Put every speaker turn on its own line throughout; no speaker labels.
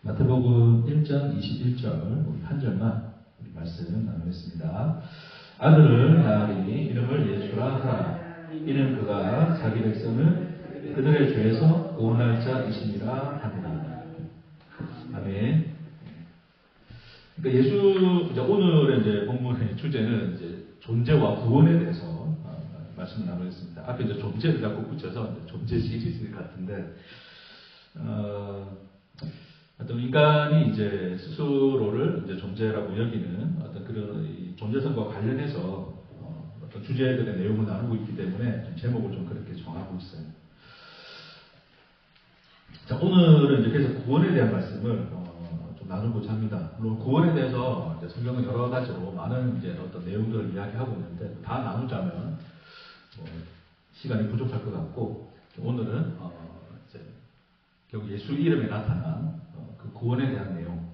마태복음 1장 21절 우리 한 절만 우리 말씀 나누겠습니다. 아들을 낳으리니 이름을 예수라 하라. 이는 그가 자기 백성을 그들의 죄에서 구원할 자이시니라 하니라. 아멘. 그러니까 이제 오늘의 이제 본문의 주제는 이제 존재와 구원에 대해서 말씀을 나누겠습니다. 앞에 이제 존재를 자꾸 붙여서 이제 존재 시리즈 같은데, 어떤 인간이 이제 스스로를 이제 존재라고 여기는 어떤 그런 존재성과 관련해서 어떤 주제들의 내용을 나누고 있기 때문에 좀 제목을 좀 그렇게 정하고 있어요. 자, 오늘은 이제 그래서 구원에 대한 말씀을 좀 나누고자 합니다. 물론 구원에 대해서 이제 성경은 여러 가지로 많은 이제 어떤 내용들을 이야기하고 있는데 다 나누자면 시간이 부족할 것 같고, 오늘은 이제 결국 예수 이름에 나타난 그 구원에 대한 내용,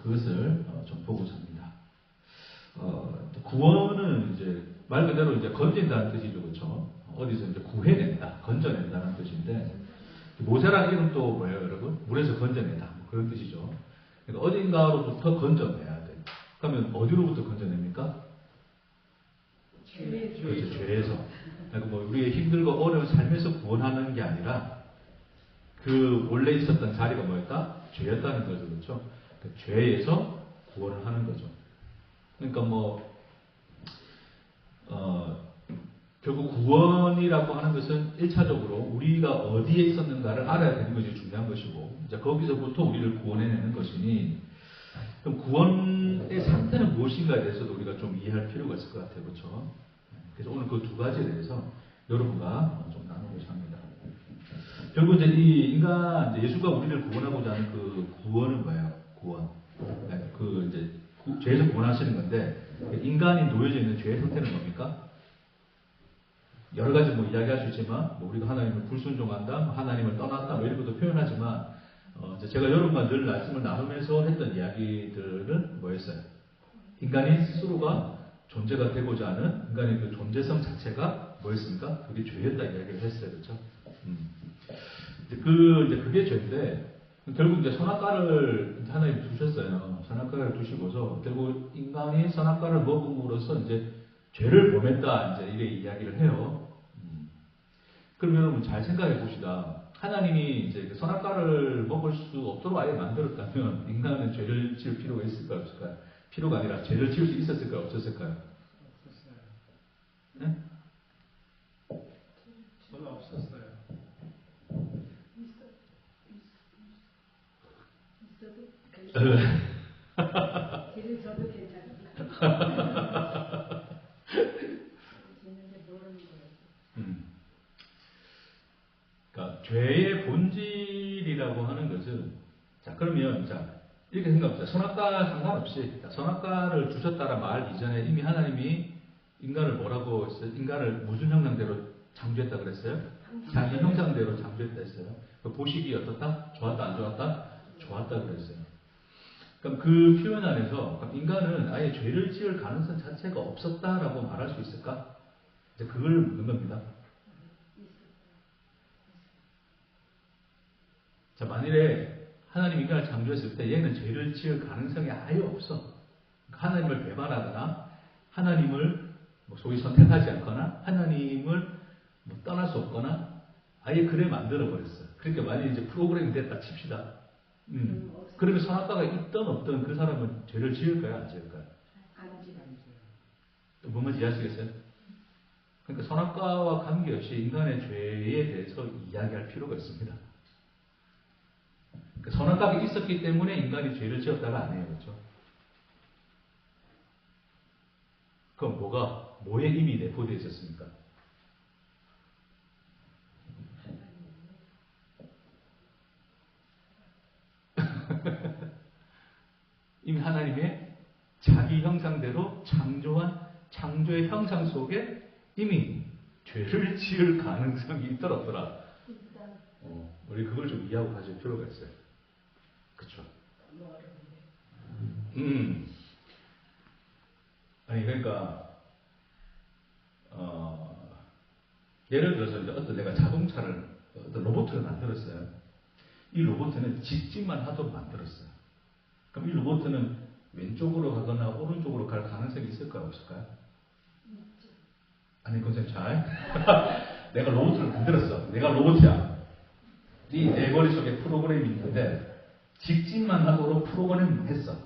그것을 좀 보고자 합니다. 구원은 이제 말 그대로 이제 건진다는 뜻이죠, 그렇죠? 어디서 이제 구해낸다, 건져낸다는 뜻인데, 모세라는 이름도 뭐예요, 여러분? 물에서 건져내다, 뭐 그런 뜻이죠. 그러니까 어딘가로부터 건져내야 돼. 그러면 어디로부터 건져냅니까? 그렇죠, 죄에서. 그러니까 뭐 우리의 힘들고 어려운 삶에서 구원하는 게 아니라 그 원래 있었던 자리가 뭐였다? 죄였다는 거죠, 그렇죠? 그 죄에서 구원을 하는 거죠. 그러니까 결국 구원이라고 하는 것은 1차적으로 우리가 어디에 있었는가를 알아야 되는 것이 중요한 것이고, 이제 거기서부터 우리를 구원해내는 것이니, 그럼 구원의 상태는 무엇인가에 대해서도 우리가 좀 이해할 필요가 있을 것 같아요, 그렇죠? 그래서 오늘 그 두 가지에 대해서 여러분과 좀 나누고자 합니다. 결국 이제 이 인간, 이제 예수가 우리를 구원하고자 하는 그 구원은 뭐예요? 구원. 그 이제 죄에서 구원하시는 건데, 인간이 놓여져 있는 죄의 상태는 뭡니까? 여러 가지 이야기할 수 있지만, 우리가 하나님을 불순종한다, 하나님을 떠났다, 이런 것도 표현하지만, 이제 제가 여러분과 늘 말씀을 나누면서 했던 이야기들은 뭐였어요? 인간이 스스로가 존재가 되고자 하는 인간의 그 존재성 자체가 뭐였습니까? 그게 죄였다 이야기를 했어요, 그렇죠? 이제 그게 죄인데, 결국 이제 선악과를 하나님 두셨어요. 선악과를 두시고서, 결국 인간이 선악과를 먹음으로써 이제 죄를 범했다, 이제 이렇게 이야기를 해요. 그럼 여러분 잘 생각해 봅시다. 하나님이 이제 그 선악과를 먹을 수 없도록 아예 만들었다면, 인간은 죄를 지을 필요가 있을까요, 없을까요? 필요가 아니라 죄를 지을 수 있었을까요, 없었을까요?
없었어요.
네?
저는 없었어요.
길을 저도 괜찮을까?
그러니까 죄의 본질이라고 하는 것은, 자 그러면 이렇게 생각합시다. 선악과 상관없이 선악과를 주셨다라 말 이전에 이미 하나님이 인간을 뭐라고 했어요? 인간을 무슨 형상대로 창조했다 그랬어요? 자기 형상대로 창조했다 했어요. 보시기 어떻다? 좋았다, 안 좋았다? 좋았다 그랬어요. 그럼 그 표현 안에서 인간은 아예 죄를 지을 가능성 자체가 없었다라고 말할 수 있을까? 이제 그걸 묻는 겁니다. 자, 만일에 하나님 인간을 창조했을 때 얘는 죄를 지을 가능성이 아예 없어. 하나님을 배반하거나 하나님을 소위 선택하지 않거나 하나님을 떠날 수 없거나 아예 그래 만들어 버렸어요. 그러니까 만약에 이제 프로그램이 됐다 칩시다. 그러면 선악과가 있든 없든 그 사람은 죄를 지을까요, 안 지을까요?
안 지어요.
뭔 말인지 이해하시겠어요? 그러니까 선악과와 관계없이 인간의 죄에 대해서 이야기할 필요가 있습니다. 그러니까 선악과가 있었기 때문에 인간이 죄를 지었다가 아니에요, 그렇죠? 그럼 뭐에 이미 내포되어 있었습니까? 이미 하나님의 자기 형상대로 창조한 창조의 형상 속에 이미 죄를 지을 가능성이 있더라 없더라. 우리 그걸 좀 이해하고 가질 필요가 있어요. 그렇죠? 아니 그러니까 예를 들어서 이제 어떤 내가 자동차를 어떤 로봇을 만들었어요. 이 로봇은 직진만 하도록 만들었어요. 그럼 이 로봇은 왼쪽으로 가거나 오른쪽으로 갈 가능성이 있을까요? 없을까요? 아니, 선생님 잘. 내가 로봇을 만들었어. 내가 로봇이야. 이 내 머릿속에 프로그램이 있는데 직진만 하도록 프로그램을 했어.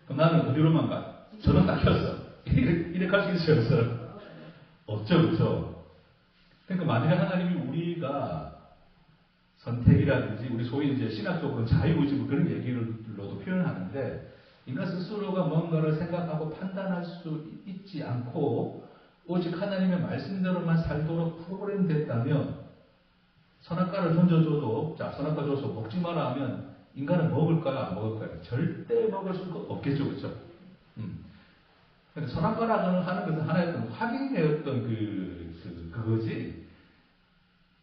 그럼 나는 어디로만 가? 저는 딱 켰어. 이렇게 갈 수 있어요? 없죠, 그렇죠? 그러니까 만약에 하나님이 우리가 선택이라든지 우리 소위 이제 신학적으로는 자유의지 그런 얘기로도 표현하는데 인간 스스로가 뭔가를 생각하고 판단할 수 있지 않고 오직 하나님의 말씀대로만 살도록 프로그램됐다면 선악과를 던져줘도 자 선악과 줘서 먹지 마라 하면 인간은 먹을까요? 안 먹을까요? 절대 먹을 수가 없겠죠, 그렇죠? 그러니까 선악과라고 하는 것은 하나의 어떤 확인의 어떤 그거지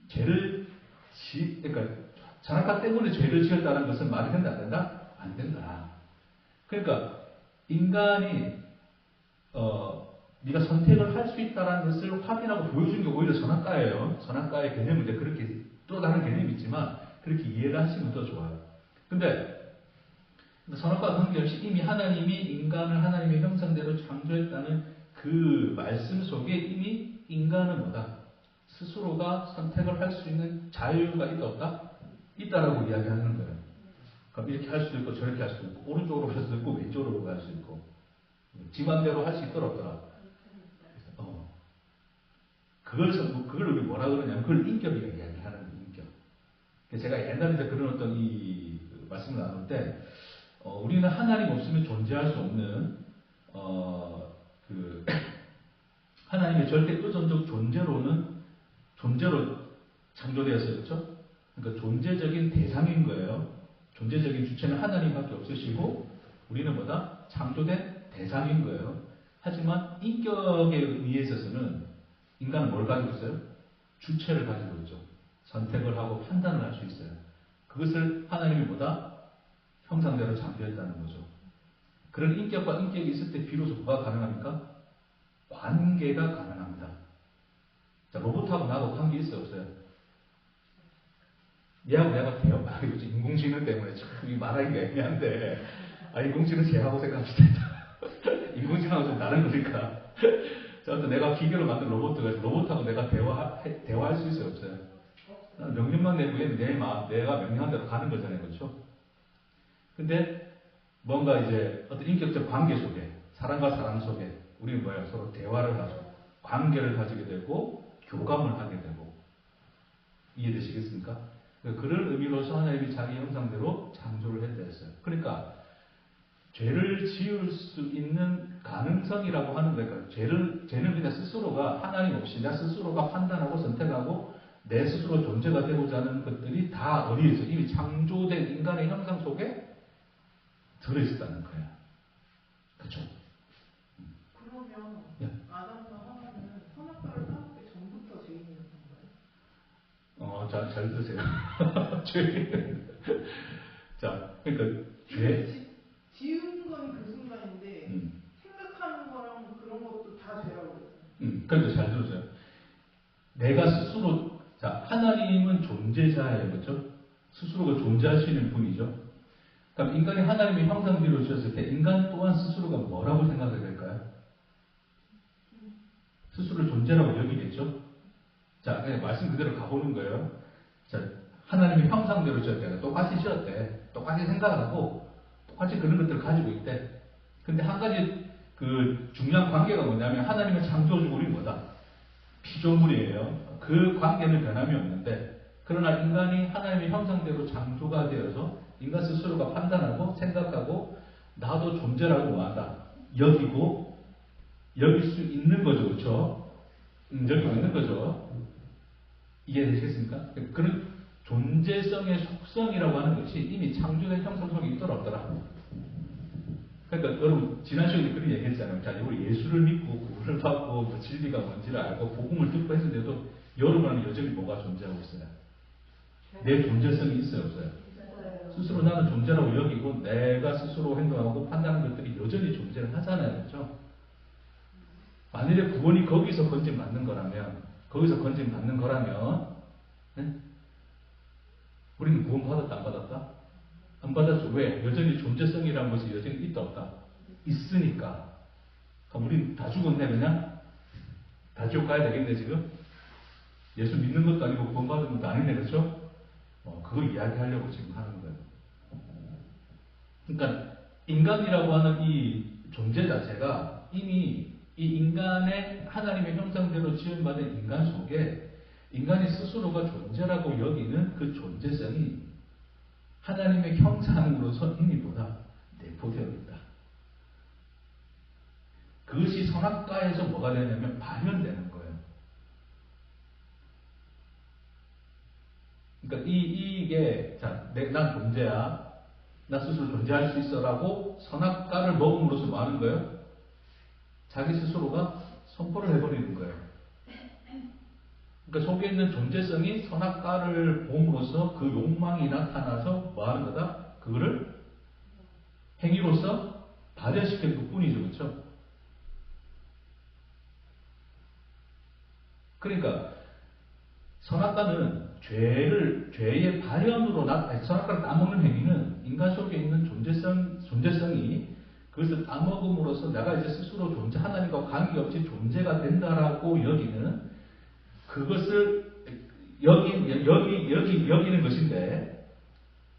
죄를 그러니까 선악과 때문에 죄를 지었다는 것은 말이 된다 안 된다? 안 된다. 그러니까 인간이 네가 선택을 할 수 있다는 것을 확인하고 보여준 게 오히려 선악과예요. 선악과의 개념은 이제 그렇게 또 다른 개념이 있지만 그렇게 이해를 하시면 더 좋아요. 근데 선악과와 관계없이 이미 하나님이 인간을 하나님의 형상대로 창조했다는 그 말씀 속에 이미 인간은 뭐다? 스스로가 선택을 할 수 있는 자유가 있다 없다? 있다라고 이야기하는 거예요. 그럼 이렇게 할 수도 있고 저렇게 할 수도 있고 오른쪽으로 갈 수도 있고 왼쪽으로 갈 수 있고 지 맘대로 할 수 있더라 없더라. 그걸 우리 뭐라 그러냐면 그걸 인격이라고 이야기하는 인격. 제가 옛날에 이제 그런 어떤 말씀을 나눌 때 우리는 하나님 없으면 존재할 수 없는 하나님의 절대 의존적 존재로 창조되었어요, 그렇죠? 그러니까 존재적인 대상인 거예요. 존재적인 주체는 하나님밖에 없으시고 우리는 뭐다? 창조된 대상인 거예요. 하지만 인격에 의미에 있어서는 인간은 뭘 가지고 있어요? 주체를 가지고 있죠. 선택을 하고 판단을 할 수 있어요. 그것을 하나님이 뭐다? 형상대로 창조했다는 거죠. 그런 인격과 인격이 있을 때 비로소 뭐가 가능합니까? 관계가 가능합니다. 자, 로봇하고 나하고 관계 있어요, 없어요? 얘하고 내가 대화, 인공지능 때문에 참 말하기가 애매한데, 인공지능 제하고 생각합시다. 인공지능하고 좀 다른 거니까. 자, 어떤 내가 기계로 만든 로봇하고 내가 대화할 수 있어요, 없어요? 명령만 내면 내가 명령한 대로 가는 거잖아요, 그렇죠? 근데 뭔가 이제 어떤 인격적 관계 속에, 사람과 사람 속에, 우리는 뭐예요? 서로 대화를 하고, 관계를 가지게 되고, 교감을 하게 되고. 이해되시겠습니까? 그런 의미로서 하나님이 자기 형상대로 창조를 했다 했어요. 그러니까, 죄를 지을 수 있는 가능성이라고 하는 거니까, 죄는 그냥 스스로가, 하나님 없이 나 스스로가 판단하고 선택하고, 내 스스로 존재가 되고자 하는 것들이 다 어디에 있어? 이미 창조된 인간의 형상 속에 들어있었다는 거야. 그쵸?
그러면
예.
아담과 하와는 선악과를 따먹기 전부터 죄인이었던 거예요?
잘 드세요. 죄. 자, 그러니까 죄.
지은 건 그 순간인데 생각하는 거랑 그런 것도 다 죄라고 그랬어요.
그러니까 잘 들으세요. 내가 스스로 하나님은 존재자예요, 그렇죠? 스스로가 존재할 수 있는 분이죠. 그럼 인간이 하나님의 형상대로 지었을 때 인간 또한 스스로가 뭐라고 생각해야 될까요? 스스로를 존재라고 여기겠죠? 자, 그냥 말씀 그대로 가보는 거예요. 자, 하나님의 형상대로 지었대. 똑같이 지었대. 똑같이 생각하고 똑같이 그런 것들을 가지고 있대. 근데 한 가지 중요한 관계가 뭐냐면 하나님의 창조주 우리 뭐다? 피조물이에요. 그 관계는 변함이 없는데 그러나 인간이 하나님의 형상대로 창조가 되어서 인간 스스로가 판단하고 생각하고 나도 존재라고 뭐한다? 여길 수 있는 거죠. 그렇죠? 여기고 있는 거죠. 이해되시겠습니까? 그런 존재성의 속성이라고 하는 것이 이미 창조된 형상 속에 있더라 없더라. 그러니까 여러분 지난 시간에 그런 얘기 했잖아요. 자, 우리 예수를 믿고 구원을 받고 진리가 뭔지를 알고 복음을 듣고 했는데도 여러분은 여전히 뭐가 존재하고 있어요? 내 존재성이 있어요 없어요? 스스로 나는 존재라고 여기고 내가 스스로 행동하고 판단하는 것들이 여전히 존재를 하잖아요. 그렇죠? 만일에 구원이 거기서 건진받는 거라면 네? 우리는 구원 받았다, 안 받았다? 안 받았죠. 왜? 여전히 존재성이라는 것이 여전히 있다, 없다? 있으니까. 그럼 우린 다 죽었네, 그냥? 다 지옥 가야 되겠네, 지금? 예수 믿는 것도 아니고 구원 받은 것도 아니네, 그렇죠? 그걸 이야기하려고 지금 하는 거예요. 그러니까 인간이라고 하는 이 존재 자체가 이미 이 인간의 하나님의 형상대로 지음받은 인간 속에 인간이 스스로가 존재라고 여기는 그 존재성이 하나님의 형상으로서 이미 뭐다? 내포되어 있다. 그것이 선악과에서 뭐가 되냐면 발현되는 거예요. 그러니까 이게 자, 난 존재야. 나 스스로 존재할 수 있어라고 선악과를 먹음으로써 뭐 하는 거예요? 자기 스스로가 선포를 해버리는 거예요. 그러니까 속에 있는 존재성이 선악과를 봄으로써 그 욕망이 나타나서 뭐 하는 거다? 그거를 행위로서 발현시키는 것 뿐이죠. 그렇죠? 그러니까 선악과는 죄의 발현으로 선악과를 따먹는 행위는 인간 속에 있는 존재성이 그것을 따먹음으로써 내가 이제 스스로 하나님과 관계없이 존재가 된다라고 여기는 그것을 여기는 것인데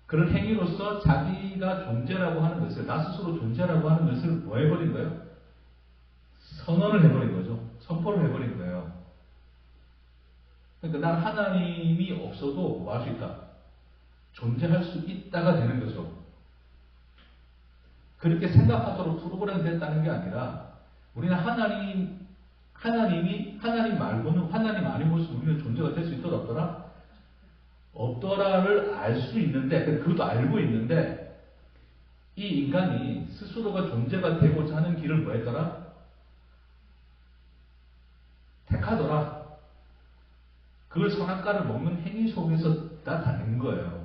그런 행위로서 자기가 존재라고 하는 것을 나 스스로 존재라고 하는 것을 뭐 해버린 거예요? 선언을 해버린 거죠. 선포를 해버린 거예요. 그러니까 난 하나님이 없어도 뭐 할 수 있다? 존재할 수 있다가 되는 거죠. 그렇게 생각하도록 프로그램 됐다는 게 아니라 우리는 하나님 말고는 하나님 아니고서 우리는 존재가 될 수 있더라 없더라? 없더라를 알 수 있는데 그것도 알고 있는데 이 인간이 스스로가 존재가 되고자 하는 길을 뭐 했더라? 택하더라. 그걸 선악과를 먹는 행위 속에서 나타낸 거예요.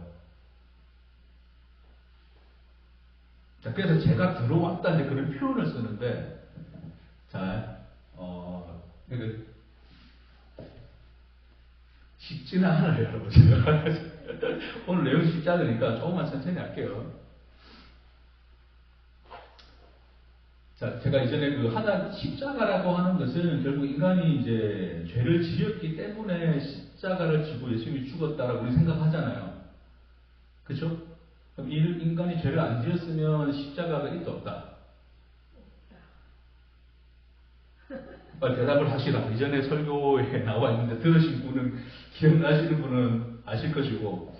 자, 그래서 제가 들어왔다는 그런 표현을 쓰는데, 자, 쉽지는 않아요, 여러분. 오늘 내용이 쉽지 않으니까 조금만 천천히 할게요. 자, 제가 이전에 십자가라고 하는 것은 결국 인간이 이제 죄를 지었기 때문에 십자가를 지고 예수님이 죽었다라고 우리 생각하잖아요. 그쵸? 그럼 인간이 죄를 안 지었으면 십자가가 있다, 없다? 대답을 하시라. 이전에 설교에 나와 있는데 들으신 분은, 기억나시는 분은 아실 것이고,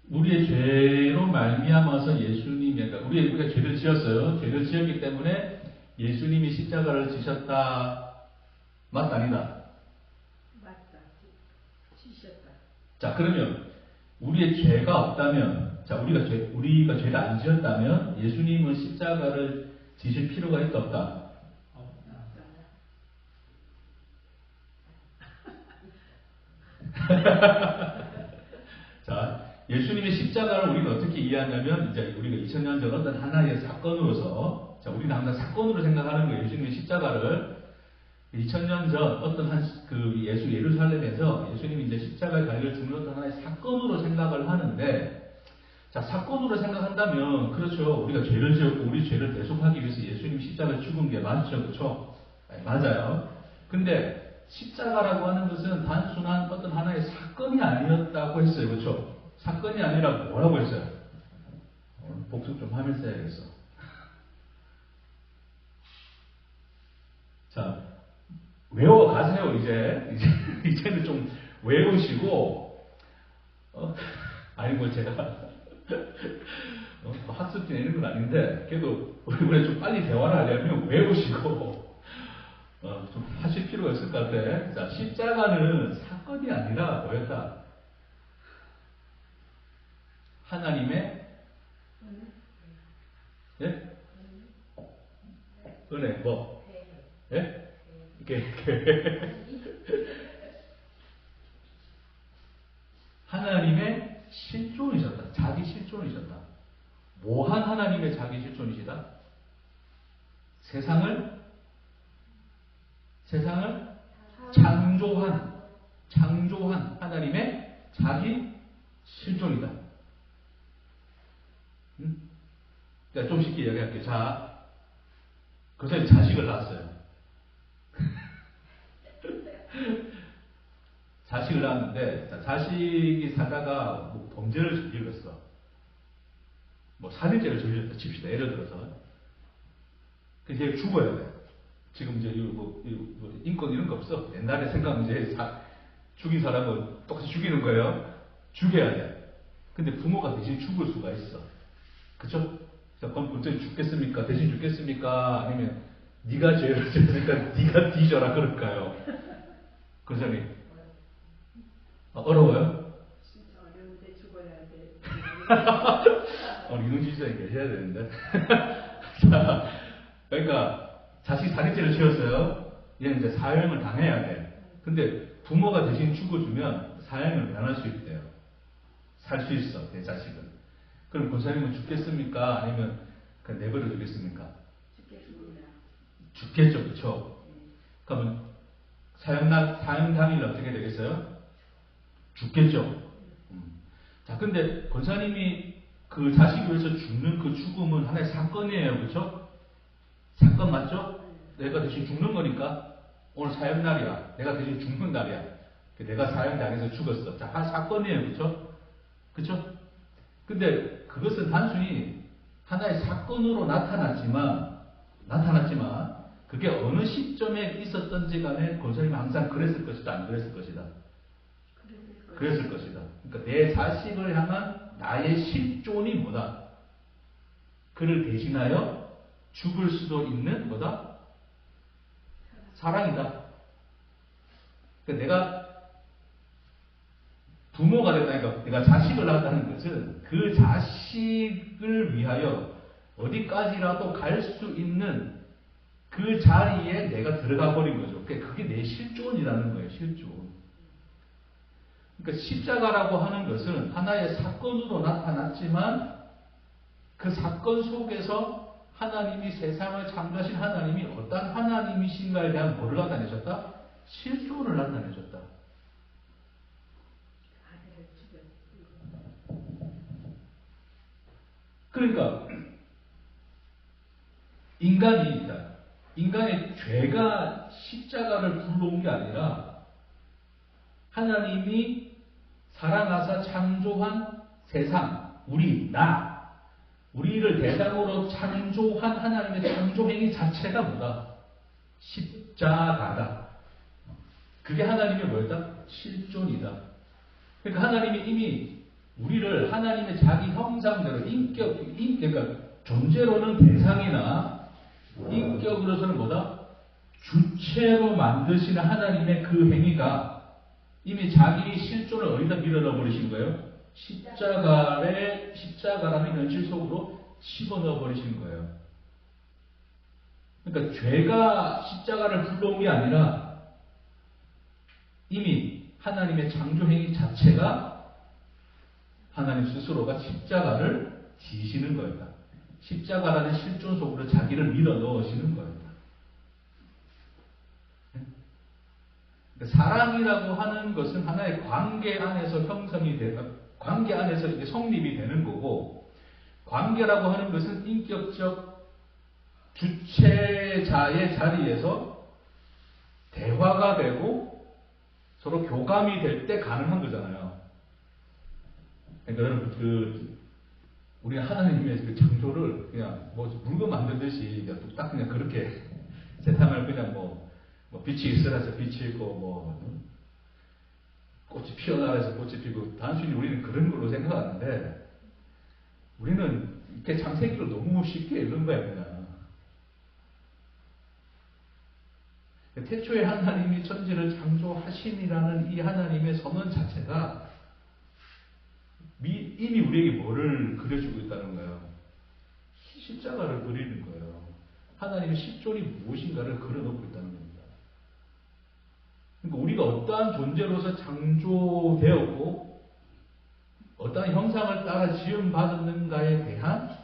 우리의 죄로 말미암아서 예수님이, 그러니까 우리가 죄를 지었어요. 죄를 지었기 때문에 예수님이 십자가를 지셨다. 맞다, 아니다?
맞다. 지셨다.
자, 그러면 우리의 죄가 없다면, 자, 우리가 죄를 안 지었다면 예수님은 십자가를 지실 필요가 있다, 없다? 자, 예수님의 십자가를 우리가 어떻게 이해하냐면, 이제 우리가 2000년 전 어떤 하나의 사건으로서, 자, 우리는 항상 사건으로 생각하는 거예요. 예수님의 십자가를. 2000년 전 어떤 예루살렘에서 예수님이 이제 십자가에 달려 죽는 어떤 하나의 사건으로 생각을 하는데, 자, 사건으로 생각한다면, 그렇죠. 우리가 죄를 지었고, 우리 죄를 대속하기 위해서 예수님이 십자가에 죽은 게 맞죠. 그렇죠? 네, 맞아요. 근데, 십자가라고 하는 것은 단순한 어떤 하나의 사건이 아니었다고 했어요. 그렇죠? 사건이 아니라 뭐라고 했어요? 복습 좀 하면서 해야겠어. 자, 외워가세요, 이제는 좀 외우시고, 아니, 뭐 제가, 학습지 내는 건 아닌데, 그래도 우리 좀 빨리 대화를 하려면 외우시고, 좀 하실 필요가 있을 것 같아. 자, 십자가는 사건이 아니라 뭐였다? 하나님의 예? 은혜 뭐? 예? 하나님의 실존이셨다. 자기 실존이셨다. 뭐한 하나님의 자기 실존이시다? 세상을 창조한 하나님의 자기 실존이다. 자, 좀 쉽게 이야기할게요. 자, 그 사람이 자식을 낳았어요. 자식을 낳았는데, 자, 자식이 살다가 뭐 범죄를 저질렀어. 뭐 살인죄를 저질렀다 칩시다. 예를 들어서. 그게 죽어야 돼. 지금 이제 뭐 인권 이런 거 없어. 옛날에 생각 이제 죽인 사람은 똑같이 죽이는 거예요. 죽여야 돼. 근데 부모가 대신 죽을 수가 있어. 그쵸? 자, 그럼 본전이 죽겠습니까? 대신 죽겠습니까? 아니면 네가 죄를 지었으니까 네가 뒤져라 그럴까요? 그 사람이 어려워요?
진짜 어려운데 죽어야 돼.
이동진 시장이 계셔야 되는데. 자, 그러니까 자식 살인죄를 지었어요. 얘는 이제 사형을 당해야 돼. 근데 부모가 대신 죽어주면 사형을 면할 수 있대요. 살 수 있어, 내 자식은. 그럼 그 사람은 죽겠습니까? 아니면 그냥 내버려 두겠습니까?
죽겠습니다.
죽겠죠, 그쵸? 그러면 사형 당일 어떻게 되겠어요? 죽겠죠. 자, 근데 권사님이 그 자식을 위해서 죽는 그 죽음은 하나의 사건이에요, 그쵸? 사건 맞죠? 내가 대신 죽는 거니까 오늘 사형날이야. 내가 대신 죽는 날이야. 내가 사형당해서 죽었어. 자, 한 사건이에요, 그쵸? 그쵸? 근데 그것은 단순히 하나의 사건으로 나타났지만 그게 어느 시점에 있었던지 간에 권사님이 항상 그랬을 것이다, 안 그랬을 것이다. 그랬을 것이다. 그러니까 내 자식을 향한 나의 실존이 뭐다? 그를 대신하여 죽을 수도 있는 뭐다? 사랑이다. 그러니까 내가 부모가 됐다니까 내가 자식을 낳았다는 것은 그 자식을 위하여 어디까지라도 갈 수 있는 그 자리에 내가 들어가 버린 거죠. 그게 내 실존이라는 거예요. 실존. 그러니까 십자가라고 하는 것은 하나의 사건으로 나타났지만 그 사건 속에서 하나님이 세상을 창조하신 하나님이 어떤 하나님이신가에 대한 뭐를 나타내셨다? 실존을 나타내셨다. 그러니까 인간의 죄가 십자가를 불러온 게 아니라 하나님이 사랑하사 창조한 세상, 우리를 대상으로 창조한 하나님의 창조행위 자체가 뭐다? 십자가다. 그게 하나님의 뭐였다? 실존이다. 그러니까 하나님이 이미 우리를 하나님의 자기 형상대로 그러니까 존재로는 대상이나 인격으로서는 뭐다? 주체로 만드시는 하나님의 그 행위가 이미 자기 실존을 어디다 밀어넣어 버리신 거예요? 십자가라는 현실 속으로 집어넣어 버리신 거예요. 그러니까 죄가 십자가를 불러온 게 아니라 이미 하나님의 창조행위 자체가 하나님 스스로가 십자가를 지시는 거였다. 십자가라는 실존 속으로 자기를 밀어넣으시는 거였다. 그러니까 사랑이라고 하는 것은 하나의 관계 안에서 형성이 되는, 관계 안에서 이게 성립이 되는 거고, 관계라고 하는 것은 인격적 주체자의 자리에서 대화가 되고 서로 교감이 될 때 가능한 거잖아요. 그러니까 여러분, 우리가 하나님의 그 창조를 그냥 뭐 물건 만들듯이 그냥 뚝딱 그냥 그렇게 세상을 그냥 뭐 빛이 있으라 해서 빛이 있고 뭐 꽃이 피어나라 해서 꽃이 피고 단순히 우리는 그런 걸로 생각하는데 우리는 이렇게 창세기를 너무 쉽게 읽는 거야 그냥. 태초에 하나님이 천지를 창조하심이라는 이 하나님의 선언 자체가 이미 우리에게 뭐를 그려주고 있다는 거예요? 십자가를 그리는 거예요. 하나님의 실존이 무엇인가를 그려놓고 있다는 겁니다. 그러니까 우리가 어떠한 존재로서 창조되었고 어떠한 형상을 따라 지음받았는가에 대한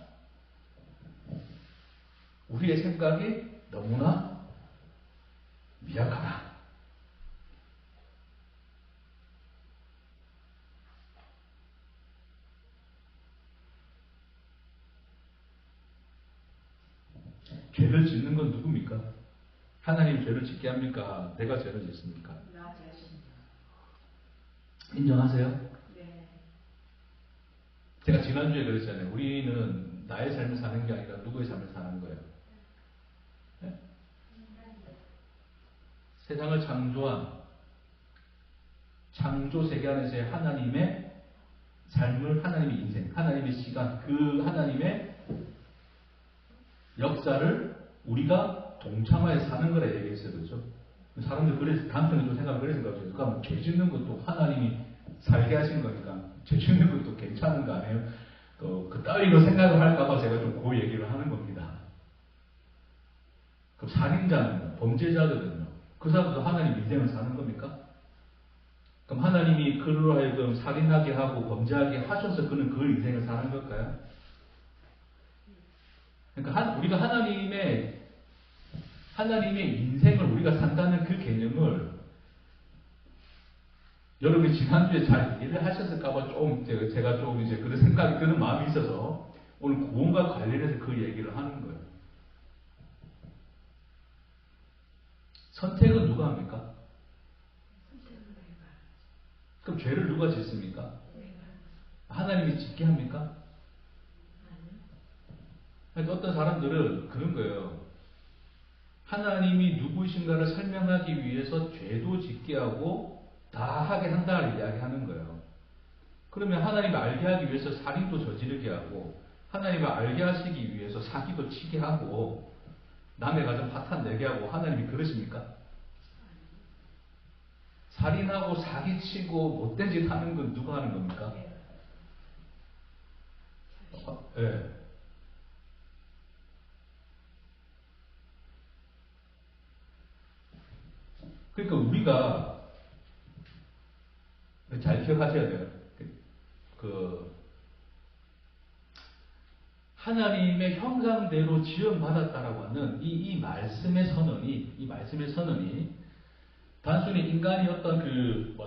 우리의 생각이 너무나 미약하다. 죄를 짓는 건 누굽니까? 하나님이 죄를 짓게 합니까? 내가 죄를 짓습니까?
나 자신.
인정하세요?
네.
제가 지난주에 그랬잖아요. 우리는 나의 삶을 사는 게 아니라 누구의 삶을 사는 거예요. 네? 세상을 창조한 창조 세계 안에서의 하나님의 삶을, 하나님의 인생, 하나님의 시간, 그 하나님의 역사를 우리가 동참하여 사는 거라 얘기했어요. 그렇죠? 사람들 그래서 단편에 좀 생각을 그래서 생각해요. 그러니까 죄 짓는 것도 하나님이 살게 하신 거니까 죄 짓는 것도 괜찮은 거 아니에요? 또 그따위로 생각을 할까봐 제가 좀 그 얘기를 하는 겁니다. 그럼 살인자는 범죄자거든요. 그 사람도 하나님 인생을 사는 겁니까? 그럼 하나님이 그로 하여금 살인하게 하고 범죄하게 하셔서 그는 그 인생을 사는 걸까요? 그러니까 우리가 하나님의 인생을 우리가 산다는 그 개념을 여러분이 지난주에 잘 이해를 하셨을까봐 좀 제가 좀 이제 그런 생각이 드는 마음이 있어서 오늘 구원과 관련해서 그 얘기를 하는 거예요. 선택은 누가 합니까? 그럼 죄를 누가 짓습니까? 하나님이 짓게 합니까? 그러니까 어떤 사람들은 그런 거예요. 하나님이 누구이신가를 설명하기 위해서 죄도 짓게 하고 다 하게 한다를 이야기하는 거예요. 그러면 하나님을 알게 하기 위해서 살인도 저지르게 하고 하나님을 알게 하시기 위해서 사기도 치게 하고 남의 가정 파탄 내게 하고 하나님이 그러십니까? 살인하고 사기치고 못된 짓 하는 건 누가 하는 겁니까? 예. 그러니까 우리가 잘 기억하셔야 돼요. 하나님의 형상대로 지음받았다라고 하는 이 말씀의 선언이 단순히 인간이 어떤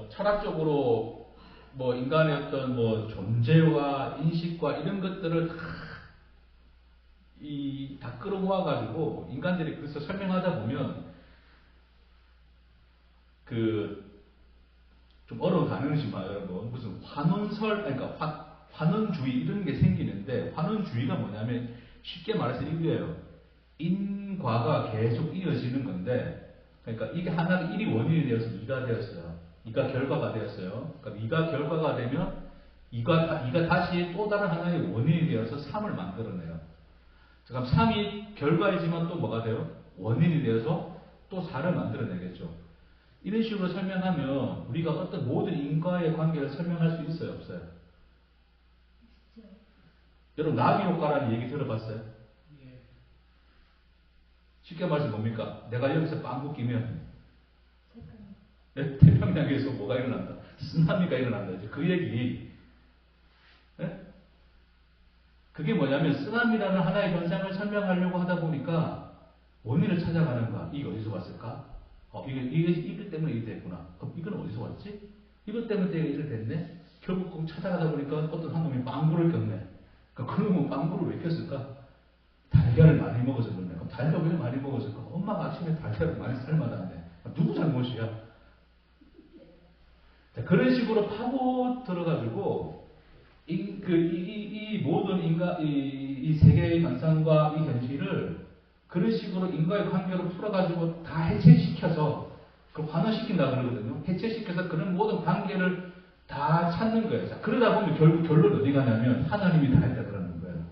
철학적으로 인간의 어떤 존재와 인식과 이런 것들을 다 끌어모아가지고 인간들이 그래서 설명하다 보면 좀 어려운 단어이지만 여러분 무슨 환원주의 이런 게 생기는데 환원주의가 뭐냐면 쉽게 말해서 이거예요. 인과가 계속 이어지는 건데 그러니까 이게 하나가 1이 원인이 되어서 2가 되었어요. 2가 결과가 되었어요. 그러니까 2가 결과가 되면 2가 다시 또 다른 하나의 원인이 되어서 3을 만들어내요. 그럼 3이 결과이지만 또 뭐가 돼요? 원인이 되어서 또 4를 만들어내겠죠. 이런 식으로 설명하면 우리가 어떤 모든 인과의 관계를 설명할 수 있어요? 없어요? 여러분 나비 효과라는 얘기 들어봤어요?
예.
쉽게 말해서 뭡니까? 내가 여기서 빵꾸 끼면 태평양에서 뭐가 일어난다? 쓰나미가 일어난다. 이제 그 얘기. 네? 그게 뭐냐면 쓰나미라는 하나의 현상을 설명하려고 하다 보니까 원인을 찾아가는 거야. 이게 어디서 왔을까? 이것 때문에 이렇게 됐구나. 그럼 이건 어디서 왔지? 이것 때문에 이렇게 됐네? 결국 꼭 찾아가다 보니까 어떤 한 놈이 빵구를 꼈네. 그놈은 빵구를 왜 꼈을까? 달걀을 많이 먹어서 그러네. 그럼 달걀 왜 많이 먹었을까? 엄마가 아침에 달걀을 많이 삶아놨네. 누구 잘못이야? 그런 식으로 파고 들어가지고 이 모든 이 세계의 현상과 이 현실을 그런 식으로 인과의 관계로 풀어가지고 다 해체시켜서 그걸 환원시킨다 그러거든요. 해체시켜서 그런 모든 관계를 다 찾는 거예요. 자, 그러다 보면 결국 결론 어디 가냐면 하나님이 다 했다 그러는 거예요.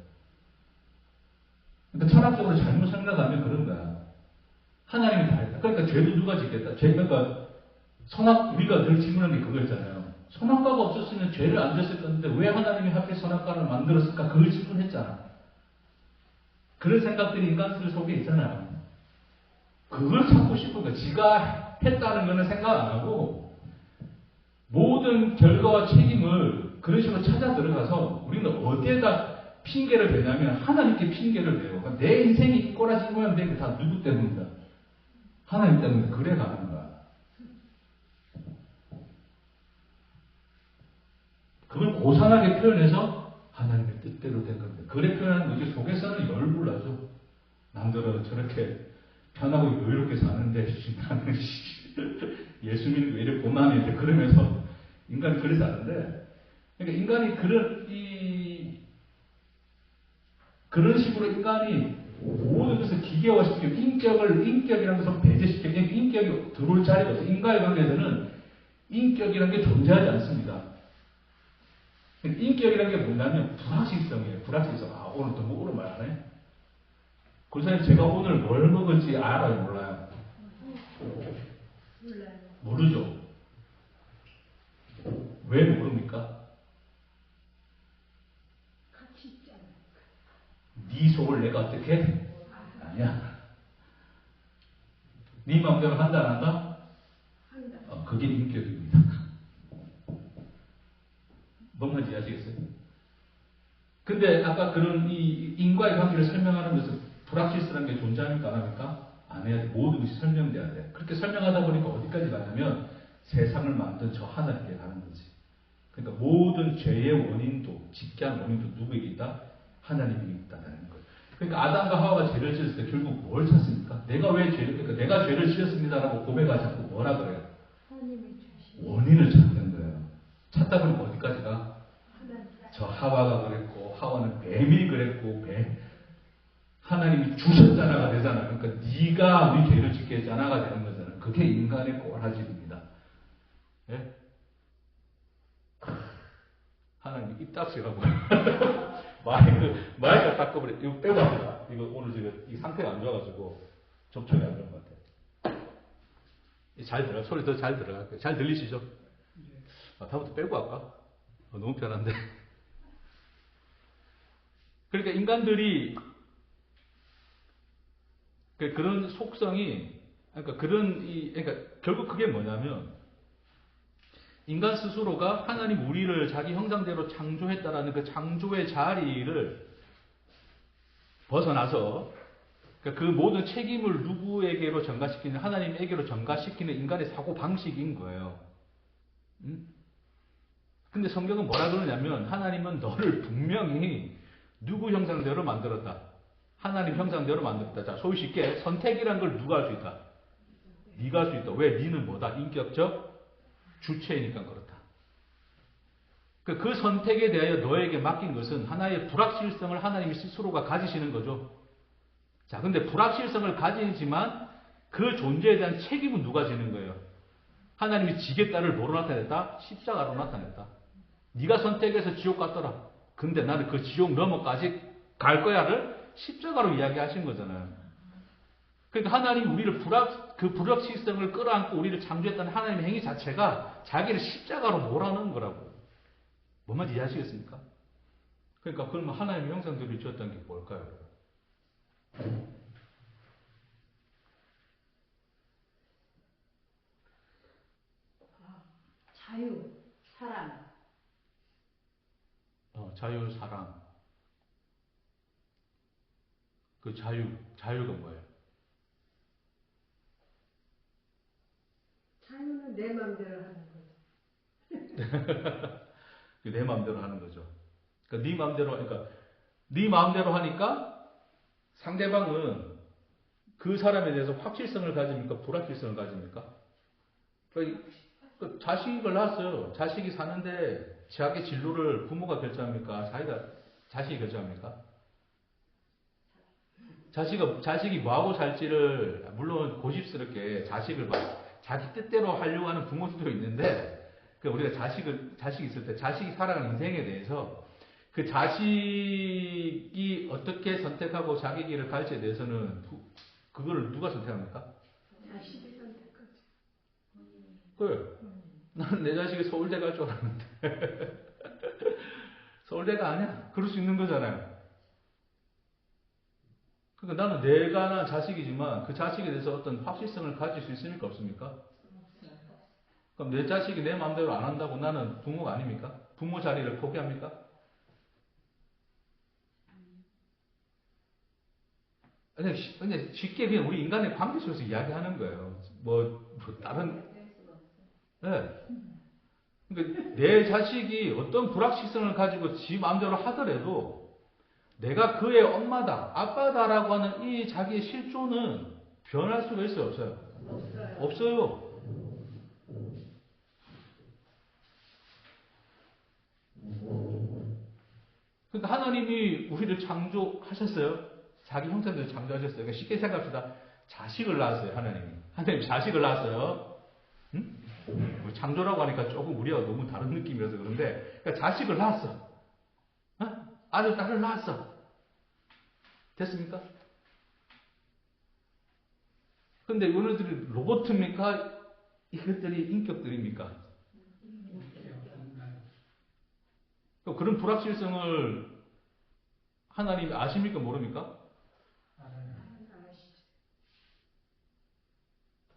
그러니까 철학적으로 잘못 생각하면 그런 거야. 하나님이 다 했다. 그러니까 죄도 누가 짓겠다. 그러니까 우리가 늘 질문하는 게 그거였잖아요. 선악과가 없었으면 죄를 안 졌을 건데 왜 하나님이 하필 선악과를 만들었을까? 그걸 질문했잖아. 그런 생각들이 인간들 속에 있잖아요. 그걸 찾고 싶은 거야. 지가 했다는 거는 생각 안 하고 모든 결과와 책임을 그런 식으로 찾아 들어가서 우리는 어디에다 핑계를 대냐면 하나님께 핑계를 대요. 그러니까 내 인생이 꼬라지 모양 된 게 다 누구 때문이다? 하나님 때문에 그래 가는 거야. 그걸 고상하게 표현해서 하나님의 뜻대로 된 겁니다. 그래 표현하는 거지 속에서는 열불나죠. 남들은 저렇게 편하고 여유롭게 사는데 나는 예수 믿는 왜 이렇게 고난인데 그러면서 인간이 그렇게 사는데 그러니까 인간이 그런 식으로 인간이 모든 것을 기계화시키고 인격이라는 것을 배제시키고 인격이 들어올 자리가 없어요. 인과의 관계에서는 인격이라는 게 존재하지 않습니다. 인격이라는 게 뭐냐면 불확실성이에요. 불확실성. 오늘 또 뭐로 말하네? 그래서 제가 오늘 뭘 먹을지 알아요? 몰라요?
몰라요.
모르죠. 왜 모릅니까?
같이 있잖아요.
네 속을 내가 어떻게 해? 아니야. 네 마음대로 한다 안 한다?
한다.
그게 인격입니다. 뭔 말인지 아시겠어요? 근데 아까 그런 이 인과의 관계를 설명하는 것은 불확실성이라는 게 존재합니까? 안 합니까? 안 해야 돼. 모든 것이 설명돼야 돼. 그렇게 설명하다 보니까 어디까지 가냐면 세상을 만든 저 하나님께 가는 거지. 그러니까 모든 죄의 원인도, 직결 원인도 누구에게 있다? 하나님에게 있다는 거예요. 그러니까 아담과 하와가 죄를 지었을 때 결국 뭘 찾습니까? 그러니까 내가 죄를 지었습니다라고 고백하지 않고 뭐라 그래요?
하나님이 주신
원인을 찾는 거예요. 찾다 보니까 어디까지 가?
하나님.
저 하와가 그랬고 하와는 뱀이 그랬고 하나님이 주셨잖아가 되잖아. 그러니까 네가 우리 죄를 짓게 했잖아가 되는 거잖아. 그게 인간의 꼬라지입니다. 예? 하나님 입 닥치라고. 마이크 닦아버려. 이거 빼고 합니다. 이거 오늘 지금 이 상태가 안 좋아가지고 접촉이 안 좋은 것 같아요. 잘 들어가. 소리 더 잘 들어가. 잘 들리시죠? 다음부터 빼고 할까? 너무 편한데. 그러니까 인간들이 그런 속성이 그러니까 결국 그게 뭐냐면 인간 스스로가 하나님 우리를 자기 형상대로 창조했다라는 그 창조의 자리를 벗어나서 그 모든 책임을 누구에게로 전가시키는 하나님에게로 전가시키는 인간의 사고 방식인 거예요. 근데 성경은 뭐라 그러냐면 하나님은 너를 분명히 누구 형상대로 만들었다. 하나님 형상대로 만들었다. 자, 소위 쉽게 선택이란 걸 누가 할 수 있다? 네가 할 수 있다. 왜? 네는 뭐다? 인격적 주체이니까 그렇다. 그 선택에 대하여 너에게 맡긴 것은 하나의 불확실성을 하나님이 스스로가 가지시는 거죠. 자, 근데 불확실성을 가지지만 그 존재에 대한 책임은 누가 지는 거예요? 하나님이 지겠다를 뭐로 나타냈다? 십자가로 나타냈다. 네가 선택해서 지옥 갔더라. 근데 나는 그 지옥 넘어까지 갈 거야를 십자가로 이야기하신 거잖아요. 그러니까 하나님 우리를 그 불확실성을 끌어안고 우리를 창조했다는 하나님의 행위 자체가 자기를 십자가로 몰아넣은 거라고. 뭔 말인지 이해하시겠습니까? 그러니까 그러면 하나님의 형상대로 지었다는 게 뭘까요?
자유, 사랑.
자유, 사랑. 그 자유가 뭐예요?
자유는 내 마음대로 하는 거죠.
내 마음대로 하는 거죠. 그러니까 네 마음대로 하니까 상대방은 그 사람에 대해서 확실성을 가집니까? 불확실성을 가집니까? 그 자식을 낳았어요. 자식이 사는데 자기 진로를 부모가 결정합니까? 자식이 결정합니까? 자식이 뭐하고 살지를 물론 고집스럽게 자식을 자기 뜻대로 하려고 하는 부모들도 있는데 우리가 자식이 있을 때 자식이 살아가는 인생에 대해서 그 자식이 어떻게 선택하고 자기 길을 갈지에 대해서는 그거를 누가 선택합니까?
자식이 선택하죠.
그래. 나는 내 자식이 서울대 갈 줄 알았는데 서울대가 아니야. 그럴 수 있는 거잖아요. 그러니까 나는 내가 낳은 자식이지만 그 자식에 대해서 어떤 확실성을 가질 수 있습니까? 없습니까? 그럼 내 자식이 내 마음대로 안 한다고 나는 부모가 아닙니까? 부모 자리를 포기합니까? 근데 쉽게 그냥 우리 인간의 관계 속에서 이야기하는 거예요. 다른 네. 그러니까 내 자식이 어떤 불확실성을 가지고 지 마음대로 하더라도 내가 그의 엄마다, 아빠다라고 하는 이 자기의 실존은 변할 수가 있어요, 없어요?
없어요.
없어요. 그러니까 하나님이 우리를 창조하셨어요. 자기 형상대로 창조하셨어요. 그러니까 쉽게 생각합시다. 자식을 낳았어요, 하나님이. 하나님 자식을 낳았어요. 응? 뭐 창조라고 하니까 조금 우리가 너무 다른 느낌이라서 그런데, 그러니까 자식을 낳았어. 어? 아들, 딸을 낳았어. 됐습니까? 근데 이놈들이 로봇입니까? 이것들이 인격들입니까? 그런 불확실성을 하나님이 아십니까? 모릅니까?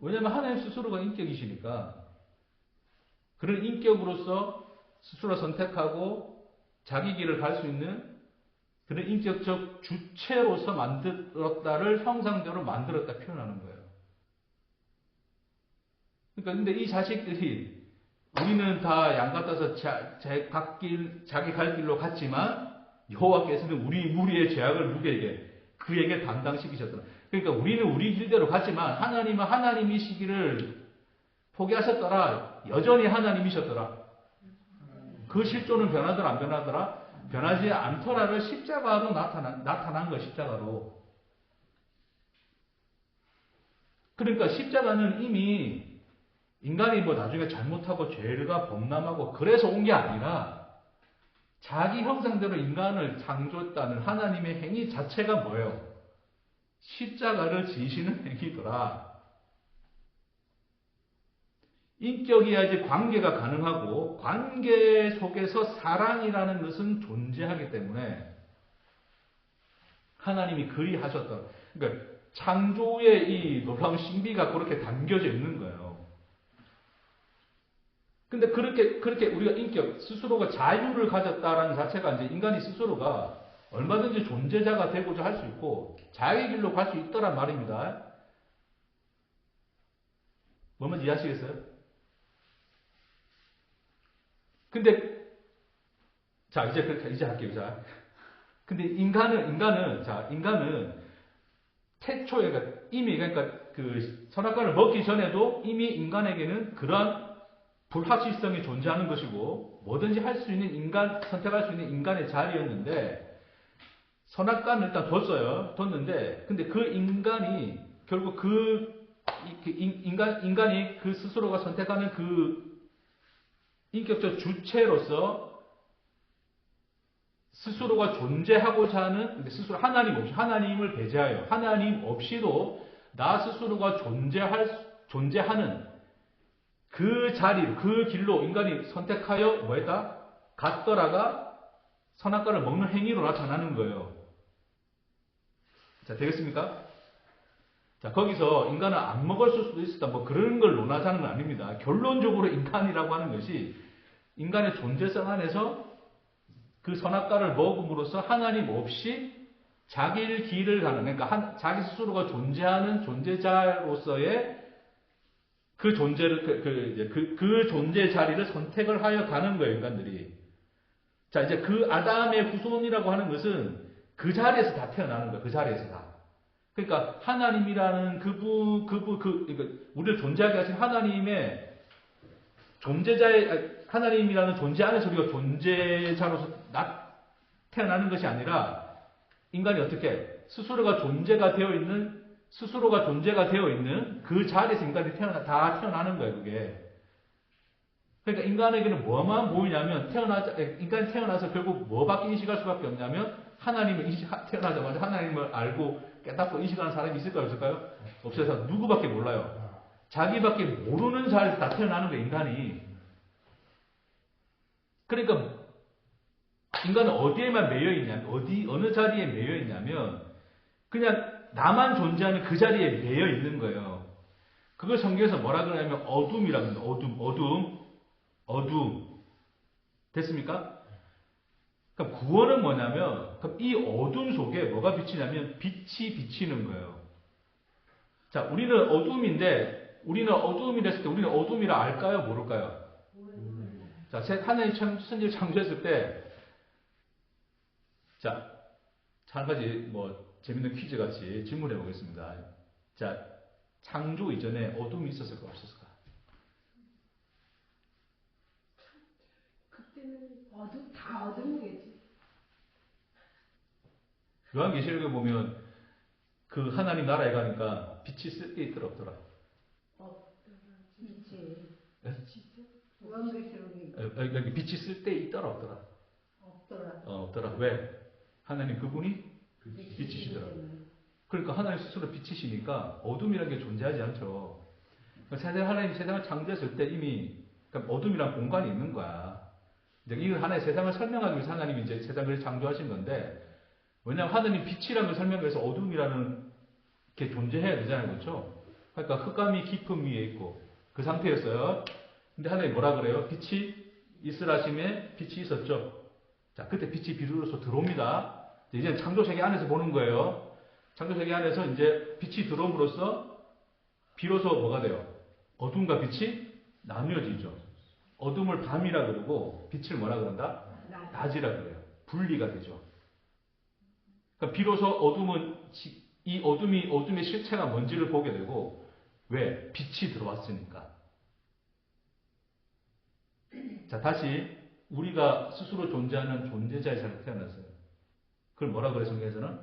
왜냐하면 하나님 스스로가 인격이시니까 그런 인격으로서 스스로 선택하고 자기 길을 갈 수 있는 그런 인격적 주체로서 만들었다를 형상대로 만들었다 표현하는 거예요. 그러니까 근데 이 자식들이 우리는 다 양 같아서 자기 갈 길로 갔지만 여호와께서는 우리 무리의 죄악을 누구에게? 그에게 담당시키셨더라. 그러니까 우리는 우리 길대로 갔지만 하나님은 하나님이시기를 포기하셨더라. 여전히 하나님이셨더라. 그 실존은 변하더라 안 변하더라? 변하지 않더라를 십자가로 나타난 거예요. 십자가로. 그러니까 십자가는 이미 인간이 뭐 나중에 잘못하고 죄가 범람하고 그래서 온 게 아니라 자기 형상대로 인간을 창조했다는 하나님의 행위 자체가 뭐예요? 십자가를 지시는 행위더라. 인격이야지 관계가 가능하고 관계 속에서 사랑이라는 것은 존재하기 때문에 하나님이 그리 하셨더라. 그러니까 창조의 이 놀라운 신비가 그렇게 담겨져 있는 거예요. 근데 그렇게 우리가 인격, 스스로가 자유를 가졌다라는 자체가 이제 인간이 스스로가 얼마든지 존재자가 되고자 할 수 있고 자기 길로 갈 수 있더란 말입니다. 뭐면 이해하시겠어요? 근데 자 이제 할게요. 자, 근데 인간은 태초에 그러니까 그 선악과를 먹기 전에도 이미 인간에게는 그러한 불확실성이 존재하는 것이고 뭐든지 할 수 있는 선택할 수 있는 인간의 자리였는데 선악과는 일단 뒀는데 근데 그 인간이 결국 인간이 그 스스로가 선택하는 그 인격적 주체로서 스스로가 존재하고자 하는 스스로 하나님을 배제하여 하나님 없이도 나 스스로가 존재하는 그 자리, 그 길로 인간이 선택하여 뭐했다? 갔더라가 선악과를 먹는 행위로 나타나는 거예요. 자, 되겠습니까? 자, 거기서 인간은 안 먹을 수도 있었다. 뭐 그런 걸 논하자는 건 아닙니다. 결론적으로 인간이라고 하는 것이 인간의 존재성 안에서 그 선악과를 먹음으로써 하나님 없이 자기 길을 가는, 그러니까 자기 스스로가 존재하는 존재자로서의 그 존재를, 그 존재 자리를 선택을 하여 가는 거예요, 인간들이. 자, 이제 그 아담의 후손이라고 하는 것은 그 자리에서 다 태어나는 거예요, 그 자리에서 다. 그러니까 하나님이라는 우리를 존재하게 하신 하나님의 하나님이라는 존재 안에서 우리가 존재자로서 태어나는 것이 아니라 인간이 어떻게 스스로가 존재가 되어 있는 그 자리에서 인간이 다 태어나는 거예요, 그게. 그러니까 인간에게는 뭐만 보이냐면 인간이 태어나서 결국 뭐밖에 인식할 수밖에 없냐면 태어나자마자 하나님을 알고 깨닫고 인식하는 사람이 있을까요, 없을까요? 없어서 누구밖에 몰라요. 자기밖에 모르는 자리에서 다 태어나는 거예요, 인간이. 그러니까 인간은 어디에만 매여 있냐면 어느 자리에 매여 있냐면 그냥 나만 존재하는 그 자리에 매여 있는 거예요. 그걸 성경에서 뭐라 그러냐면 어둠이라고 합니다. 어둠. 됐습니까? 그럼 구원은 뭐냐면 그럼 이 어둠 속에 뭐가 비치냐면 빛이 비치는 거예요. 자, 우리는 어둠이랬을 때 우리는 어둠이라 알까요? 모를까요? 자, 하나님 천지를 창조했을 때 자, 한 가지 재밌는 퀴즈 같이 질문해 보겠습니다. 자, 창조 이전에 어둠이 있었을까 없었을까?
그때는 다 어둠이겠지.
요한계시록에 보면 그 하나님 나라에 가니까 빛이 쓸 때 있더라 없더라?
있지.
예?
무한계시록이
여기 빛이 쓸 때 있더라 없더라?
없더라.
없더라. 왜? 하나님 그분이 빛이시더라. 그러니까 하나님 스스로 빛이시니까 어둠이라는 게 존재하지 않죠. 그러니까 하나님 세상을 창조했을 때 이미 그러니까 어둠이란 공간이 있는 거야. 이제 이걸 하나의 세상을 설명하기 위해서 하나님이 이제 세상을 창조하신 건데, 왜냐하면 하나님 빛이라는 걸 설명하기 위해서 어둠이라는 게 존재해야 되잖아요. 그렇죠? 그러니까 흑암이 깊음 위에 있고 그 상태였어요. 근데 하나님이 뭐라 그래요? 빛이 있으라심에 빛이 있었죠. 자, 그때 빛이 비로소 들어옵니다. 이제 창조세계 안에서 보는 거예요. 창조세계 안에서 이제 빛이 들어옴으로써 비로소 뭐가 돼요? 어둠과 빛이 나뉘어지죠. 어둠을 밤이라 그러고 빛을 뭐라 그런다? 낮이라 그래요. 분리가 되죠. 그러니까 비로소 어둠은 이 어둠의 실체가 뭔지를 보게 되고, 왜? 빛이 들어왔으니까. 자, 다시 우리가 스스로 존재하는 존재자의 삶을 태어났어요. 그걸 뭐라 그래 성경에서는?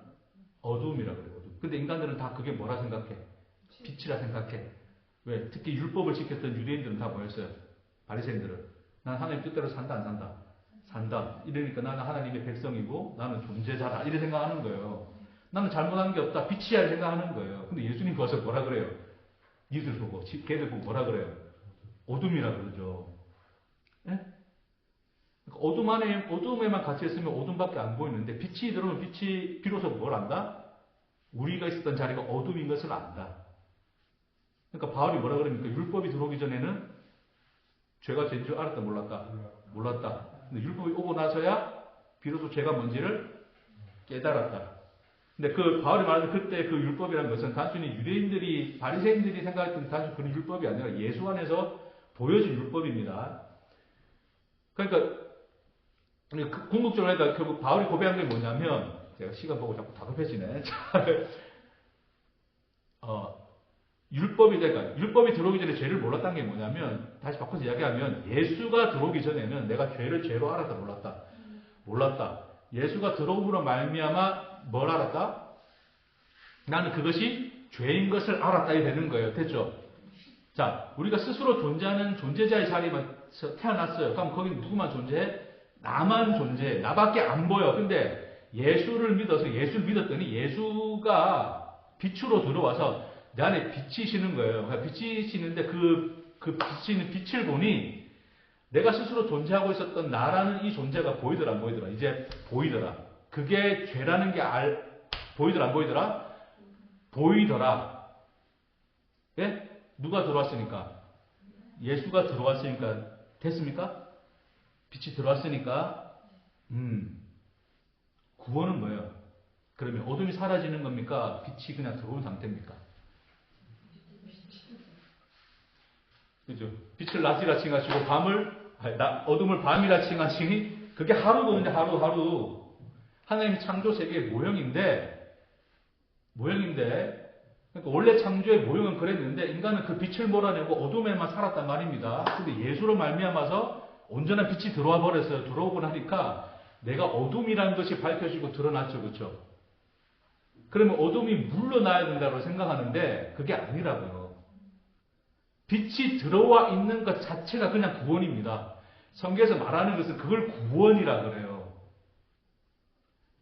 어둠이라 그래요. 어둠. 근데 인간들은 다 그게 뭐라 생각해? 빛이라 생각해. 왜? 특히 율법을 지켰던 유대인들은 다 뭐였어요? 바리새인들은 난 하나님 뜻대로 산다 안 산다? 산다. 이러니까 나는 하나님의 백성이고 나는 존재자다. 이렇게 생각하는 거예요. 나는 잘못한 게 없다. 빛이야 생각하는 거예요. 근데 예수님 와서 뭐라 그래요? 니들 보고 걔들 보고 뭐라 그래요? 어둠이라 그러죠. 예? 어둠에만 같이 있으면 어둠밖에 안 보이는데 빛이 들어오면 빛이 비로소 뭘 안다? 우리가 있었던 자리가 어둠인 것을 안다. 그러니까 바울이 뭐라 그럽니까? 율법이 들어오기 전에는 죄가 죄인 줄 알았다 몰랐다? 몰랐다. 근데 율법이 오고 나서야 비로소 죄가 뭔지를 깨달았다. 근데 그 바울이 말하는 그때 그 율법이라는 것은 단순히 유대인들이 바리새인들이 생각했던 단순히 그런 율법이 아니라 예수 안에서 보여진 율법입니다. 그러니까 궁극적으로 그러니까 결국 바울이 고백한 게 뭐냐면, 제가 시간 보고 자꾸 다급해지네. 율법이 들어오기 전에 죄를 몰랐다는 게 뭐냐면, 다시 바꿔서 이야기하면 예수가 들어오기 전에는 내가 죄를 죄로 알았다 몰랐다? 몰랐다. 예수가 들어옴으로 말미암아 뭘 알았다? 나는 그것이 죄인 것을 알았다 이 되는 거예요. 됐죠? 자, 우리가 스스로 존재하는 존재자의 자리에서 태어났어요. 그럼 거기는 누구만 존재해? 나만 존재해. 나밖에 안 보여. 근데 예수를 믿었더니 예수가 빛으로 들어와서 내 안에 비치시는 거예요. 그러니까 비치시는데 그 비치는 빛을 보니 내가 스스로 존재하고 있었던 나라는 이 존재가 보이더라 안 보이더라? 이제 보이더라. 그게 죄라는 게 보이더라 안 보이더라? 보이더라. 예? 누가 들어왔으니까? 예수가 들어왔으니까 됐습니까? 빛이 들어왔으니까 구원은 뭐예요? 그러면 어둠이 사라지는 겁니까? 빛이 그냥 들어온 상태입니까? 그죠? 빛을 낮이라 칭하시고 어둠을 밤이라 칭하시니 그게 하루거든요. 하루. 하나님의 창조 세계의 모형인데 그러니까 원래 창조의 모형은 그랬는데 인간은 그 빛을 몰아내고 어둠에만 살았단 말입니다. 근데 예수로 말미암아서 온전한 빛이 들어와 버렸어요. 들어오고 나니까 내가 어둠이라는 것이 밝혀지고 드러났죠. 그렇죠? 그러면 어둠이 물러나야 된다고 생각하는데 그게 아니라고요. 빛이 들어와 있는 것 자체가 그냥 구원입니다. 성경에서 말하는 것은 그걸 구원이라 그래요.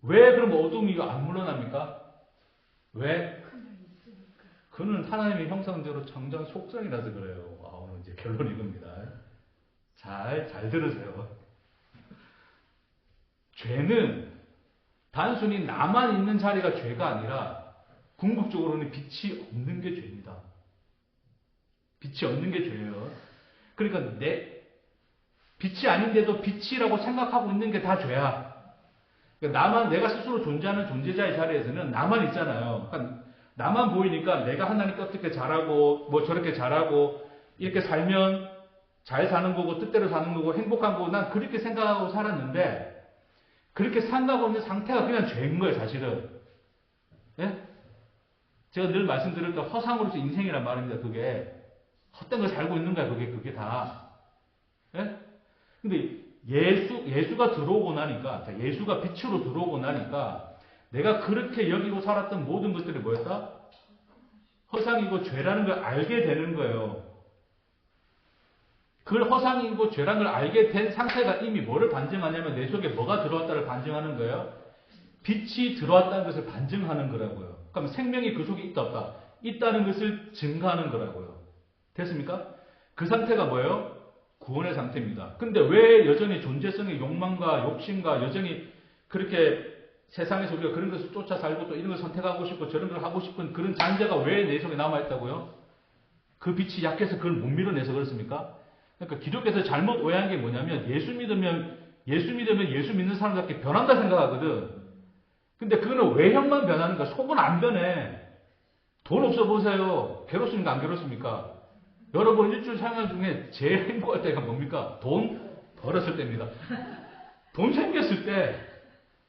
왜 그럼 어둠이 안 물러납니까? 왜? 그는 하나님의 형상대로 창조한 속성이라서 그래요. 오늘 이제 결론이 이겁니다. 잘 들으세요. 죄는 단순히 나만 있는 자리가 죄가 아니라 궁극적으로는 빛이 없는 게 죄입니다. 빛이 없는 게 죄예요. 그러니까 빛이 아닌데도 빛이라고 생각하고 있는 게 다 죄야. 그러니까 내가 스스로 존재하는 존재자의 자리에서는 나만 있잖아요. 그러니까 나만 보이니까 내가 하나님께 어떻게 잘하고 저렇게 잘하고 이렇게 살면 잘 사는 거고 뜻대로 사는 거고 행복한 거고 난 그렇게 생각하고 살았는데 그렇게 산다고 있는 상태가 그냥 죄인 거예요, 사실은. 예? 제가 늘 말씀드렸던 허상으로서 인생이란 말입니다, 그게. 헛된 걸 살고 있는 거야, 그게 다. 예? 근데 예수가 들어오고 나니까, 예수가 빛으로 들어오고 나니까, 내가 그렇게 여기고 살았던 모든 것들이 뭐였다? 허상이고 죄라는 걸 알게 되는 거예요. 그 허상이고 죄라는 걸 알게 된 상태가 이미 뭐를 반증하냐면 내 속에 뭐가 들어왔다를 반증하는 거예요. 빛이 들어왔다는 것을 반증하는 거라고요. 그럼 생명이 그 속에 있다 없다? 있다는 것을 증가하는 거라고요. 됐습니까? 그 상태가 뭐예요? 구원의 상태입니다. 근데 왜 여전히 존재성의 욕망과 욕심과 여전히 그렇게 세상에서 우리가 그런 것을 쫓아 살고 또 이런 걸 선택하고 싶고 저런 걸 하고 싶은 그런 잔재가 왜 내 속에 남아있다고요? 그 빛이 약해서 그걸 못 밀어내서 그렇습니까? 그러니까 기독교에서 잘못 오해한 게 뭐냐면 예수 믿으면 예수 믿는 사람답게 변한다 생각하거든. 근데 그거는 외형만 변하는 거야. 속은 안 변해. 돈 없어 보세요. 괴롭습니까? 안 괴롭습니까? 여러분 일주일 생활 중에 제일 행복할 때가 뭡니까? 돈 벌었을 때입니다. 돈 생겼을 때.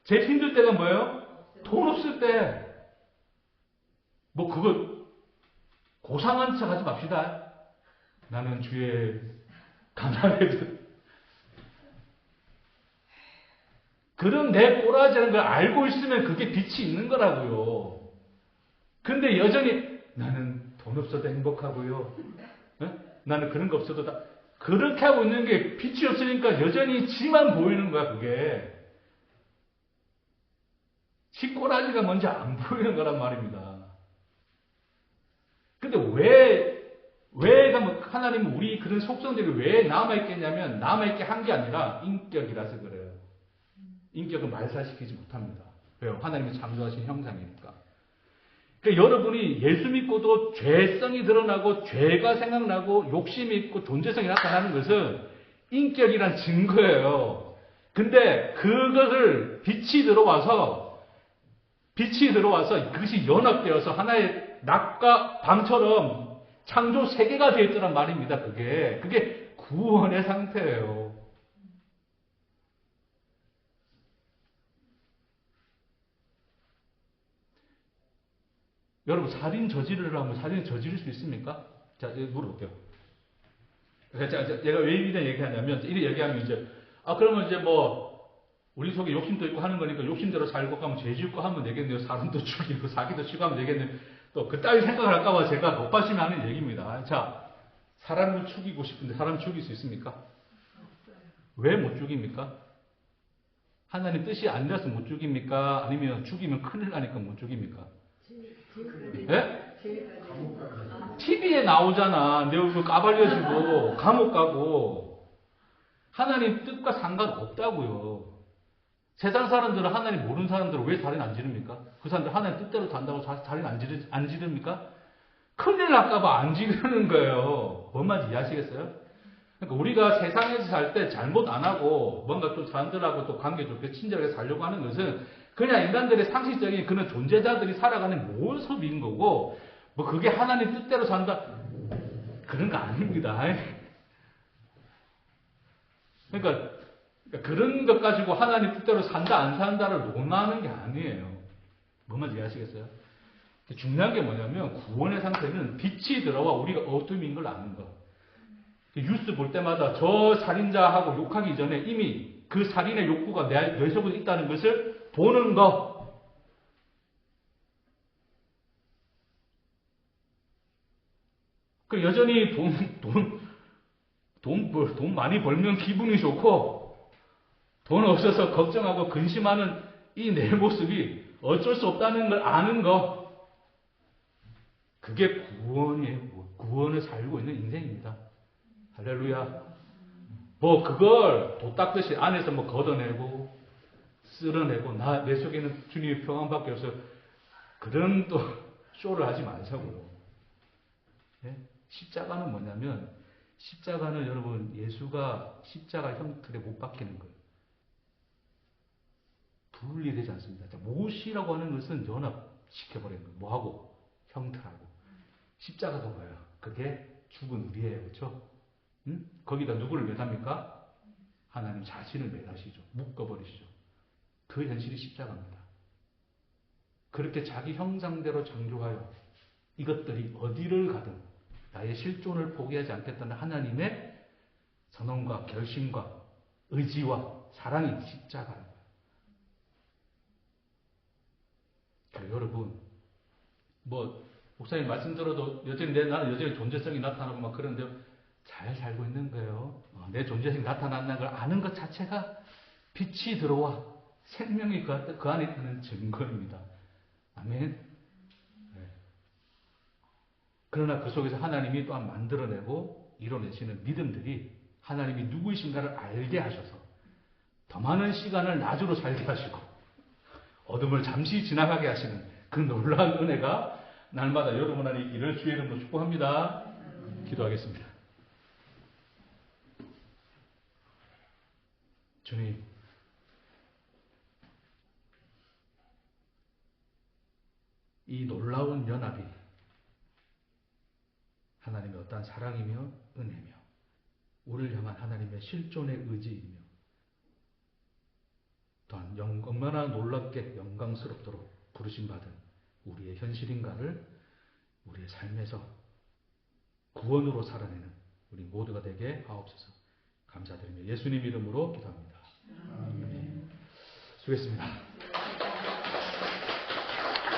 제일 힘들 때가 뭐예요? 돈 없을 때. 뭐 그거 고상한 척 하지 맙시다. 나는 주의 가난해도. 그런 내 꼬라지라는 걸 알고 있으면 그게 빛이 있는 거라고요. 근데 여전히 나는 돈 없어도 행복하고요. 나는 그런 거 없어도 다. 그렇게 하고 있는 게 빛이 없으니까 여전히 지만 보이는 거야, 그게. 치꼬라지가 뭔지 안 보이는 거란 말입니다. 근데 왜 하나님은 우리 그런 속성들이 왜 남아있겠냐면, 남아있게 한 게 아니라 인격이라서 그래요. 인격을 말살시키지 못합니다. 왜요? 하나님이 창조하신 형상이니까. 그러니까 여러분이 예수 믿고도 죄성이 드러나고, 죄가 생각나고, 욕심이 있고, 존재성이 나타나는 것은 인격이란 증거예요. 근데 그것을 빛이 들어와서 그것이 연합되어서 하나의 낮과 밤처럼 창조 세계가 되었더란 말입니다. 그게 구원의 상태예요. 여러분 살인 저지르라면 살인 저지를 수 있습니까? 자, 물어볼게요. 제가 왜 이런 얘기하냐면 이렇게 얘기하면 이제 그러면 이제 뭐 우리 속에 욕심도 있고 하는 거니까 욕심대로 살고 가면 죄 짓고 하면 되겠네요. 사람도 죽이고 사기도 치고 하면 되겠네요. 또 그따위 생각을 할까봐 제가 높아심에 하는 얘기입니다. 자, 사람을 죽이고 싶은데 사람 죽일 수 있습니까? 왜 못 죽입니까? 하나님 뜻이 아니라서 못 죽입니까? 아니면 죽이면 큰일 나니까 못 죽입니까? 예? TV에 나오잖아. 내 얼굴 까발려지고 감옥 가고. 하나님 뜻과 상관없다고요. 세상 사람들은 하나님 모르는 사람들은 왜 살인 안 지릅니까? 그 사람들 하나님 뜻대로 산다고 살인 안 지릅니까? 큰일 날까봐 안 지르는 거예요. 뭔 말인지 이해하시겠어요? 그러니까 우리가 세상에서 살 때 잘못 안 하고 뭔가 또 사람들하고 또 관계 좋게 친절하게 살려고 하는 것은 그냥 인간들의 상식적인 그런 존재자들이 살아가는 모습인 거고, 뭐 그게 하나님 뜻대로 산다 그런 거 아닙니다. 그러니까 그런 것 가지고 하나님 뜻대로 산다 안 산다를 논하는 게 아니에요. 뭔 말인지 이해하시겠어요? 중요한 게 뭐냐면 구원의 상태는 빛이 들어와 우리가 어둠인 걸 아는 거. 뉴스 볼 때마다 저 살인자하고 욕하기 전에 이미 그 살인의 욕구가 내 속에 있다는 것을 보는 거. 그 여전히 돈 많이 벌면 기분이 좋고, 돈 없어서 걱정하고 근심하는 이 내 모습이 어쩔 수 없다는 걸 아는 거. 그게 구원이에요. 구원을 살고 있는 인생입니다. 할렐루야. 뭐 그걸 도 닦듯이 안에서 뭐 걷어내고 쓸어내고 내 속에는 주님의 평안밖에 없어. 그런 또 쇼를 하지 마자고요. 네? 십자가는 뭐냐면, 십자가는 여러분 예수가 십자가 형틀에 못 박히는 거예요. 분리되지 않습니다. 못이라고 하는 것은 연합시켜버리는 거예요. 뭐하고? 형틀하고. 십자가가 뭐예요? 그게 죽은 우리예요. 그렇죠? 거기다 누구를 매답니까? 하나님 자신을 매다시죠. 묶어버리시죠. 그 현실이 십자가입니다. 그렇게 자기 형상대로 창조하여 이것들이 어디를 가든 나의 실존을 포기하지 않겠다는 하나님의 선언과 결심과 의지와 사랑이 십자가라는 거예요. 그리고 여러분, 목사님 말씀 들어도 나는 여전히 존재성이 나타나고 막 그러는데 잘 살고 있는 거예요. 내 존재성이 나타난다는 걸 아는 것 자체가 빛이 들어와 생명이 그 안에 있다는 증거입니다. 아멘. 네. 그러나 그 속에서 하나님이 또한 만들어내고 이뤄내시는 믿음들이 하나님이 누구이신가를 알게 하셔서 더 많은 시간을 낮으로 살게 하시고 어둠을 잠시 지나가게 하시는 그 놀라운 은혜가 날마다 여러분 안에 있기를 주의 이름으로 축복합니다. 기도하겠습니다. 주님, 이 놀라운 연합이 하나님의 어떠한 사랑이며 은혜며 우리를 향한 하나님의 실존의 의지이며 또한 얼마나 놀랍게 영광스럽도록 부르심받은 우리의 현실인가를 우리의 삶에서 구원으로 살아내는 우리 모두가 되게 하옵소서. 감사드리며 예수님 이름으로 기도합니다. 수고했습니다.